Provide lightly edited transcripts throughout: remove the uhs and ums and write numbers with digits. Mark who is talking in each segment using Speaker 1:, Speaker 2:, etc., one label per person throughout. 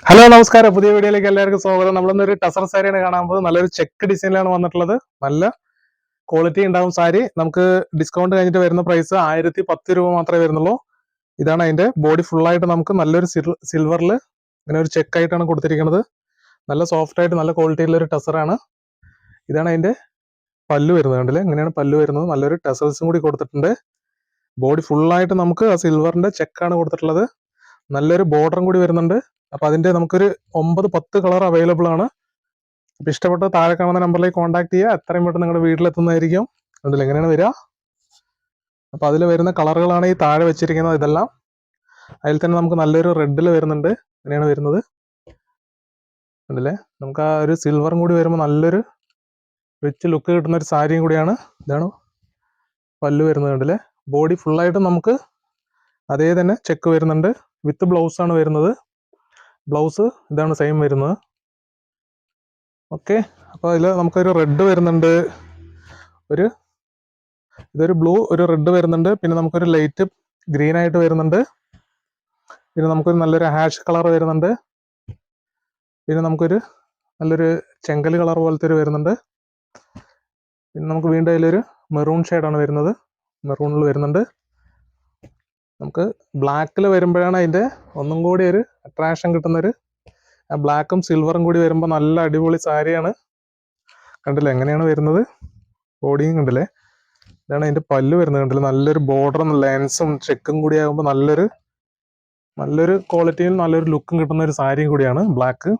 Speaker 1: Hello നമസ്കാരം, പുതിയ വീഡിയോയിലേക്ക് എല്ലാവർക്കും സ്വാഗതം. നമ്മളിന്നൊരു ടസർ സാരിയാണ് കാണാൻ പോകുന്നത്. നല്ലൊരു ചെക്ക് ഡിസൈനിലാണ് വന്നിട്ടുള്ളത്. നല്ല ക്വാളിറ്റി ഉണ്ടാവും സാരി. നമുക്ക് ഡിസ്കൗണ്ട് കഴിഞ്ഞിട്ട് വരുന്ന പ്രൈസ് 1010 രൂപ മാത്രമേ വരുന്നുള്ളൂ. ഇതാണ് അതിന്റെ ബോഡി ഫുള്ളായിട്ട് നമുക്ക് നല്ലൊരു സിൽവറിൽ ഇങ്ങനെ ഒരു ചെക്ക് ആയിട്ടാണ് കൊടുത്തിരിക്കുന്നത്. നല്ല സോഫ്റ്റ് ആയിട്ട് നല്ല ക്വാളിറ്റിയുള്ള ഒരു ടസറാണ്. ഇതാണ് അതിന്റെ പല്ലു വരുന്നത്. കണ്ടില്ലേ, ഇങ്ങനെയാണ് പല്ലു വരുന്നത്. നല്ലൊരു ടസേഴ്സും കൂടി കൊടുത്തിട്ടുണ്ട്. ബോഡി ഫുള്ളായിട്ട് നമുക്ക് ആ സിൽവറിന്റെ ചെക്കാണ് കൊടുത്തിട്ടുള്ളത്. നല്ലൊരു ബോർഡറും കൂടി വരുന്നുണ്ട്. അപ്പൊ അതിന്റെ നമുക്കൊരു 9-10 കളർ അവൈലബിൾ ആണ്. അപ്പൊ ഇഷ്ടപ്പെട്ട താഴെ കാണുന്ന നമ്പറിലേക്ക് കോൺടാക്ട് ചെയ്യുക. എത്രയും പെട്ടെന്ന് നിങ്ങളുടെ വീട്ടിലെത്തുന്നതായിരിക്കും. അതിൽ എങ്ങനെയാണ് വരിക? അപ്പൊ അതിൽ വരുന്ന കളറുകളാണ് ഈ താഴെ വെച്ചിരിക്കുന്നത്. ഇതെല്ലാം അതിൽ തന്നെ നമുക്ക് നല്ലൊരു റെഡിൽ വരുന്നുണ്ട്. ഇങ്ങനെയാണ് വരുന്നത്. കണ്ടില്ലേ, നമുക്ക് ആ ഒരു സിൽവറും കൂടി വരുമ്പോൾ നല്ലൊരു റിച്ച് ലുക്ക് കിട്ടുന്ന ഒരു സാരിയും കൂടിയാണ്. ഇതാണ് പല്ലു വരുന്നത്. കണ്ടില്ലേ, ബോഡി ഫുള്ളായിട്ട് നമുക്ക് അതേ തന്നെ ചെക്ക് വരുന്നുണ്ട്. വിത്ത് ബ്ലൗസ് ആണ് വരുന്നത്. ബ്ലൗസ് ഇതാണ് സെയിം വരുന്നത്. ഓക്കെ, അപ്പോൾ അതിൽ നമുക്കൊരു റെഡ് വരുന്നുണ്ട്, ഇതൊരു ബ്ലൂ, ഒരു റെഡ് വരുന്നുണ്ട്. പിന്നെ നമുക്കൊരു ലൈറ്റ് ഗ്രീൻ ആയിട്ട് വരുന്നുണ്ട്. പിന്നെ നമുക്കൊരു നല്ലൊരു ഹാഷ് കളർ വരുന്നുണ്ട്. പിന്നെ നമുക്കൊരു നല്ലൊരു ചെങ്കൽ കളർ പോലത്തെ ഒരു വരുന്നുണ്ട്. പിന്നെ നമുക്ക് വീണ്ടും അതിലൊരു മെറൂൺ ഷെയ്ഡാണ് വരുന്നത്. മെറൂണിൽ വരുന്നുണ്ട്. നമുക്ക് ബ്ലാക്കിൽ വരുമ്പോഴാണ് അതിൻ്റെ ഒന്നും കൂടി ഒരു അട്രാക്ഷൻ കിട്ടുന്നൊരു, ബ്ലാക്കും സിൽവറും കൂടി വരുമ്പോൾ നല്ല അടിപൊളി സാരിയാണ്. കണ്ടില്ലേ എങ്ങനെയാണ് വരുന്നത്? ബോഡിയും കണ്ടില്ലേ, ഇതാണ് അതിന്റെ പല്ല് വരുന്നത്. കണ്ടില്ലേ, നല്ലൊരു ബോർഡറും ലെൻസും ചെക്കും കൂടി ആകുമ്പോൾ നല്ലൊരു ക്വാളിറ്റിയും നല്ലൊരു ലുക്കും കിട്ടുന്ന ഒരു സാരിയും കൂടിയാണ് ബ്ലാക്ക്.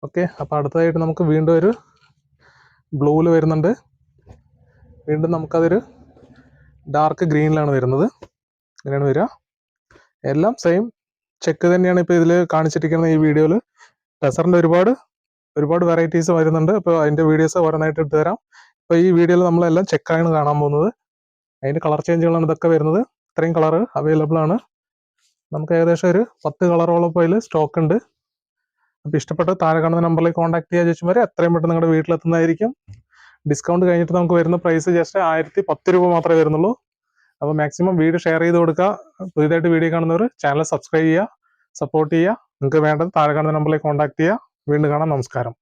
Speaker 1: ഓക്കെ, അപ്പൊ അടുത്തതായിട്ട് നമുക്ക് വീണ്ടും ഒരു ബ്ലൂവിൽ വരുന്നുണ്ട്. വീണ്ടും നമുക്കതൊരു ഡാർക്ക് ഗ്രീനിലാണ് വരുന്നത്. ഇങ്ങനെയാണ് വരിക. എല്ലാം സെയിം ചെക്ക് തന്നെയാണ് ഇപ്പോൾ ഇതിൽ കാണിച്ചിരിക്കുന്നത്. ഈ വീഡിയോയിൽ ടസറിന്റെ ഒരുപാട് വെറൈറ്റീസ് വരുന്നുണ്ട്. അപ്പോൾ അതിന്റെ വീഡിയോസ് ഓരോന്നായിട്ട് ഇട്ട് തരാം. അപ്പോൾ ഈ വീഡിയോയിൽ നമ്മളെല്ലാം ചെക്കാണ് കാണാൻ പോകുന്നത്. അതിന്റെ കളർ ചേഞ്ചുകളാണ് ഇതൊക്കെ വരുന്നത്. ഇത്രയും കളർ അവൈലബിൾ ആണ്. നമുക്ക് ഏകദേശം ഒരു 10 കളറോളം ഇപ്പോൾ അതിൽ സ്റ്റോക്ക് ഉണ്ട്. അപ്പോൾ ഇഷ്ടപ്പെട്ട താഴെ കാണുന്ന നമ്പറിലേക്ക് കോൺടാക്ട് ചെയ്യാൻ ചോദിച്ചാൽ വരെ എത്രയും പെട്ടെന്ന് നിങ്ങളുടെ വീട്ടിലെത്തുന്നതായിരിക്കും. ഡിസ്കൗണ്ട് കഴിഞ്ഞിട്ട് നമുക്ക് വരുന്ന പ്രൈസ് ജസ്റ്റ് 1010 രൂപ മാത്രമേ വരുന്നുള്ളൂ. അപ്പോൾ മാക്സിമം വീഡിയോ ഷെയർ ചെയ്ത് കൊടുക്കുക. പുതിയതായിട്ട് വീഡിയോ കാണുന്നവർ ചാനൽ സബ്സ്ക്രൈബ് ചെയ്യുക, സപ്പോർട്ട് ചെയ്യുക. നിങ്ങൾക്ക് വേണ്ടത് താഴെ കാണുന്ന നമ്പറിലേക്ക് കോൺടാക്ട് ചെയ്യുക. വീണ്ടും കാണാം. നമസ്കാരം.